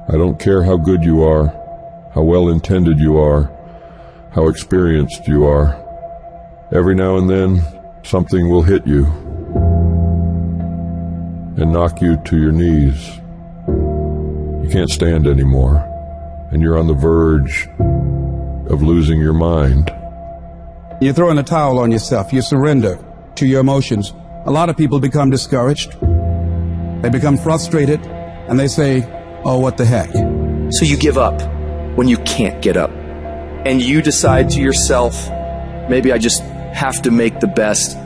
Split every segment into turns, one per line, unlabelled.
I don't care how good you are, how well-intended you are, how experienced you are. Every now and then, something will hit you and knock you to your knees. You can't stand anymore, and you're on the verge of losing your mind.
You throw in a towel on yourself. You surrender to your emotions. A lot of people become discouraged. They become frustrated, and they say, oh, what the heck?
So you give up when you can't get up. And you decide to yourself, maybe I just have to make the best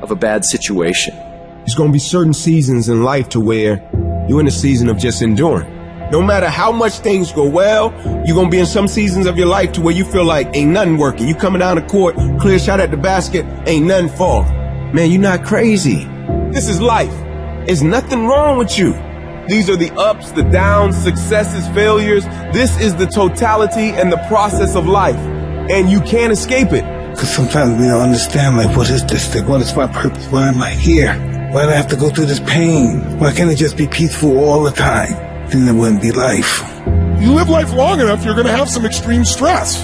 of a bad situation.
There's going to be certain seasons in life to where you're in a season of just enduring. No matter how much things go well, you're going to be in some seasons of your life to where you feel like ain't nothing working. You coming down the court, clear shot at the basket, ain't nothing falling. Man, you're not crazy. This is life. There's nothing wrong with you. These are the ups, the downs, successes, failures. This is the totality and the process of life. And you can't escape it.
Because sometimes we don't understand, like, what is this thing? What is my purpose? Why am I here? Why do I have to go through this pain? Why can't it just be peaceful all the time? Then it wouldn't be life.
You live life long enough, you're going to have some extreme stress.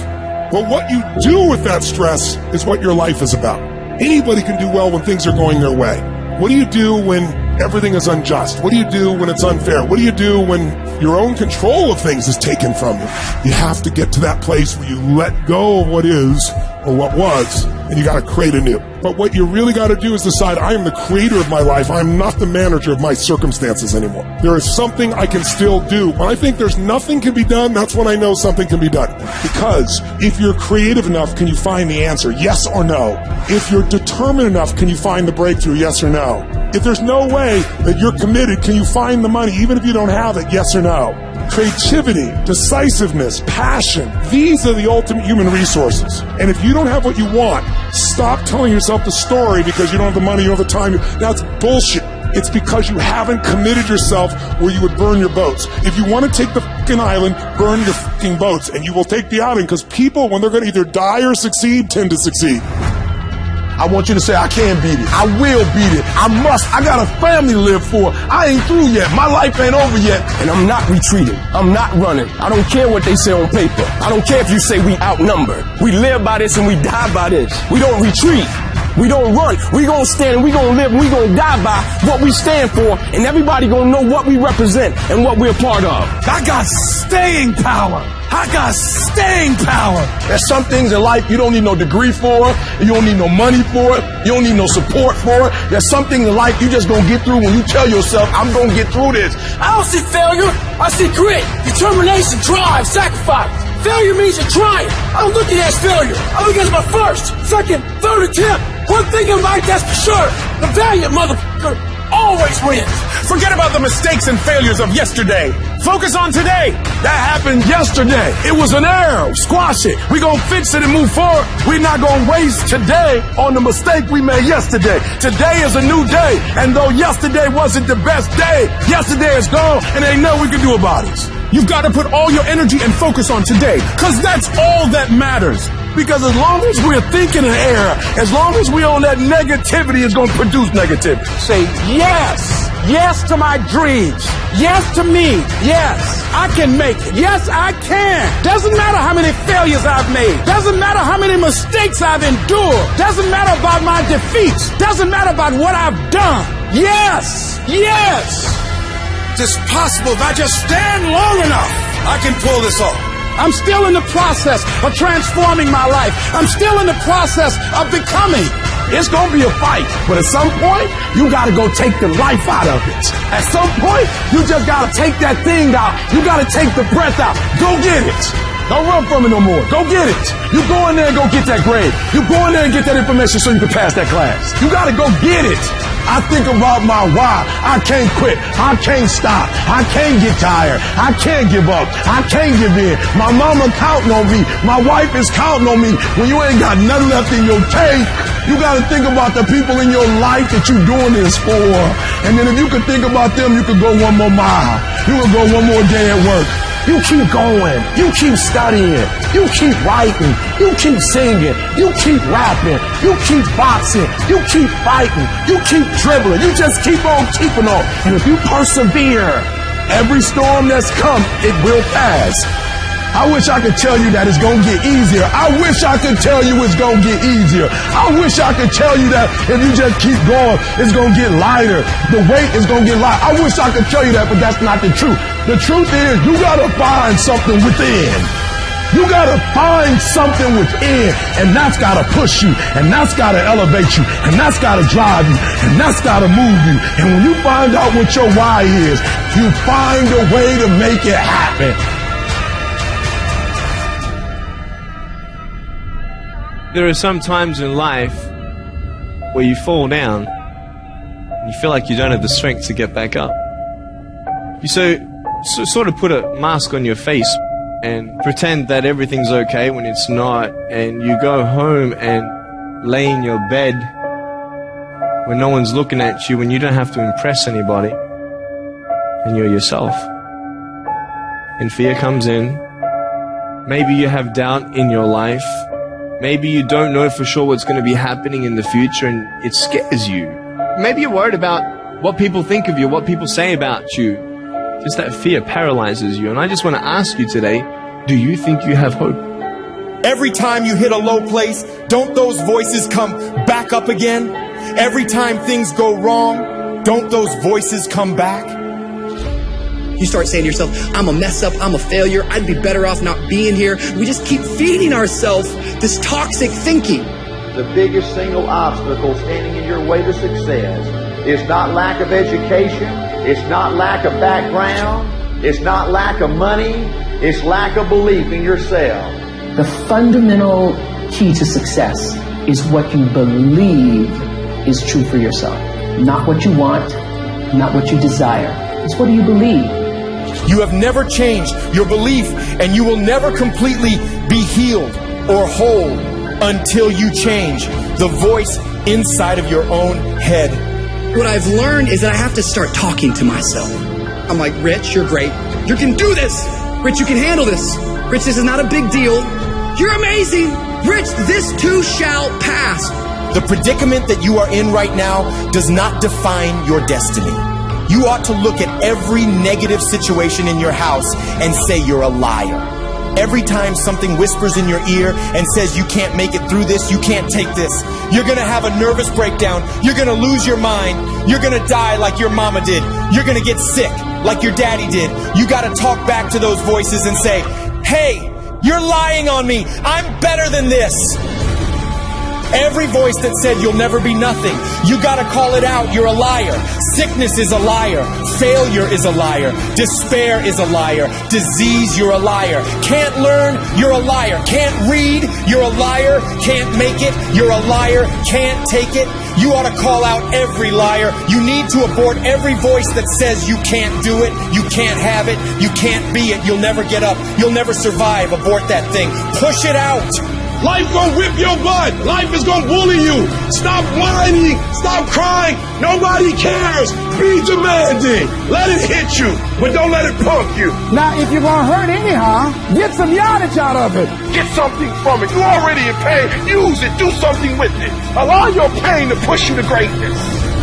But what you do with that stress is what your life is about. Anybody can do well when things are going their way. What do you do when everything is unjust? What do you do when it's unfair? What do you do when your own control of things is taken from you? You have to get to that place where you let go of what is or what was, and you got to create anew. But what you really got to do is decide, I am the creator of my life. I'm not the manager of my circumstances anymore. There is something I can still do. When I think there's nothing can be done, that's when I know something can be done. Because if you're creative enough, can you find the answer? Yes or no? If you're determined enough, can you find the breakthrough? Yes or no? If there's no way that you're committed, can you find the money even if you don't have it? Yes or no? Creativity, decisiveness, passion, these are the ultimate human resources. And if you don't have what you want, stop telling yourself the story because you don't have the money, you don't have the time. That's bullshit. It's because you haven't committed yourself where you would burn your boats. If you want to take the fucking island, burn your fucking boats, and you will take the island, because people, when they're going to either die or succeed, tend to succeed.
I want you to say, I can beat it. I will beat it. I must. I got a family to live for. I ain't through yet. My life ain't over yet.
And I'm not retreating. I'm not running. I don't care what they say on paper. I don't care if you say we outnumbered. We live by this and we die by this. We don't retreat. We don't run. We gonna stand and we gonna live and we gonna die by what we stand for, and everybody gonna know what we represent and what we're a part of.
I got staying power. I got staying power. There's some things in life you don't need no degree for. You don't need no money for it. You don't need no support for it. There's some things in life you just gonna get through when you tell yourself, I'm gonna get through this.
I don't see failure. I see grit, determination, drive, sacrifice. Failure means you're trying. I don't look at it as failure. I look at it as my first, second, third attempt. One thing in life, that's for sure. The valiant motherfucker always wins.
Forget about the mistakes and failures of yesterday. Focus on today. That happened yesterday. It was an error. Squash it. We're going to fix it and move forward. We're not going to waste today on the mistake we made yesterday. Today is a new day. And though yesterday wasn't the best day, yesterday is gone and ain't nothing we can do about it. You've got to put all your energy and focus on today, because that's all that matters. Because as long as we're thinking in error, as long as we're on that negativity, it's going to produce negativity.
Say yes. Yes to my dreams. Yes to me. Yes, I can make it. Yes, I can. Doesn't matter how many failures I've made. Doesn't matter how many mistakes I've endured. Doesn't matter about my defeats. Doesn't matter about what I've done. Yes. Yes.
It's possible if I just stand long enough, I can pull this off.
I'm still in the process of transforming my life. I'm still in the process of becoming.
It's going to be a fight, but at some point, you got to go take the life out of it. At some point, you just got to take that thing out. You got to take the breath out. Go get it. Don't run from it no more. Go get it. You go in there and go get that grade. You go in there and get that information so you can pass that class. You got to go get it. I think about my why. I can't quit. I can't stop. I can't get tired. I can't give up. I can't give in. My mama counting on me. My wife is counting on me. When you ain't got nothing left in your tank, you got to think about the people in your life that you're doing this for. And then if you could think about them, you could go one more mile. You could go one more day at work. You keep going. You keep studying. You keep writing. You keep singing. You keep rapping. You keep boxing. You keep fighting. You keep dribbling. You just keep on keeping on. And if you persevere, Every storm that's come, it will pass. I wish I could tell you that it's going to get easier. I wish I could tell you it's going to get easier. I wish I could tell you that if you just keep going, it's going to get lighter. The weight is going to get lighter. I wish I could tell you that, but that's not the truth. The truth is you got to find something within. You got to find something within, and that's got to push you, and that's got to elevate you, and that's got to drive you, and that's got to move you. And when you find out what your why is, you find a way to make it happen.
There are some times in life where you fall down and you feel like you don't have the strength to get back up. You sort of put a mask on your face and pretend that everything's okay when it's not, and you go home and lay in your bed when no one's looking at you, when you don't have to impress anybody, and you're yourself. And fear comes in. Maybe you have doubt in your life. Maybe you don't know for sure what's going to be happening in the future, and it scares you. Maybe you're worried about what people think of you, what people say about you. Just that fear paralyzes you. And I just want to ask you today, do you think you have hope?
Every time you hit a low place, don't those voices come back up again? Every time things go wrong, don't those voices come back?
You start saying to yourself, I'm a mess up, I'm a failure, I'd be better off not being here. We just keep feeding ourselves this toxic thinking.
The biggest single obstacle standing in your way to success is not lack of education, it's not lack of background, it's not lack of money, it's lack of belief in yourself.
The fundamental key to success is what you believe is true for yourself. Not what you want, not what you desire. It's what do you believe?
You have never changed your belief, and you will never completely be healed or whole until you change the voice inside of your own head.
What I've learned is that I have to start talking to myself. I'm like, Rich, you're great. You can do this. Rich, you can handle this. Rich, this is not a big deal. You're amazing. Rich, this too shall pass.
The predicament that you are in right now does not define your destiny. You ought to look at every negative situation in your house and say you're a liar. Every time something whispers in your ear and says you can't make it through this, you can't take this, you're going to have a nervous breakdown, you're going to lose your mind, you're going to die like your mama did, you're going to get sick like your daddy did. You got to talk back to those voices and say, hey, you're lying on me, I'm better than this. Every voice that said you'll never be nothing, you gotta call it out, you're a liar. Sickness is a liar. Failure is a liar. Despair is a liar. Disease, you're a liar. Can't learn, you're a liar. Can't read, you're a liar. Can't make it, you're a liar. Can't take it. You ought to call out every liar. You need to abort every voice that says you can't do it, you can't have it, you can't be it, you'll never get up, you'll never survive. Abort that thing. Push it out.
Life gonna whip your butt. Life is gonna bully you. Stop whining. Stop crying. Nobody cares. Be demanding. Let it hit you, but don't let it punk you.
Now, if you're gonna hurt anyhow, get some yardage out of it.
Get something from it. You're already in pain. Use it. Do something with it. Allow your pain to push you to greatness.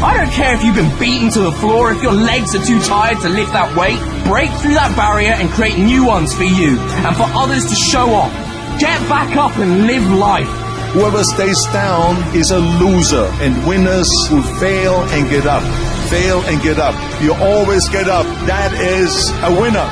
I don't care if you've been beaten to the floor, if your legs are too tired to lift that weight. Break through that barrier and create new ones for you and for others to show off. Get back up and live life.
Whoever stays down is a loser, and winners will fail and get up. Fail and get up. You always get up. That is a winner.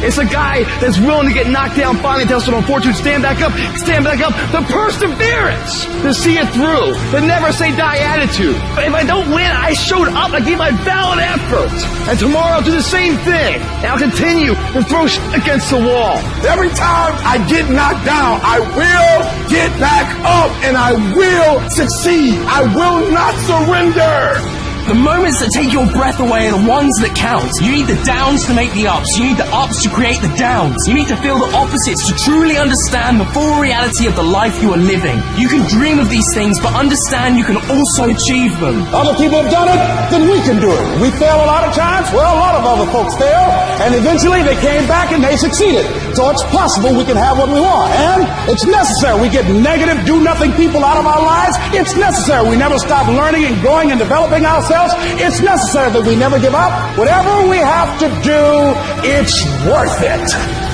It's a guy that's willing to get knocked down, finally test of fortune, stand back up. The perseverance to see it through. The never say die attitude. But if I don't win, I showed up. I gave my valid effort. And tomorrow I'll do the same thing. And I'll continue to throw against the wall.
Every time I get knocked down, I will get back up and I will succeed. I will not surrender.
The moments that take your breath away are the ones that count. You need the downs to make the ups. You need the ups to create the downs. You need to feel the opposites to truly understand the full reality of the life you are living. You can dream of these things, but understand you can also achieve them.
Other people have done it, then we can do it. We fail a lot of times. Well, a lot of other folks fail, and eventually they came back and they succeeded. So it's possible we can have what we want, and it's necessary. We get negative, do-nothing people out of our lives. It's necessary. We never stop learning and growing and developing ourselves. ourselves. It's necessary that we never give up. Whatever we have to do, it's worth it.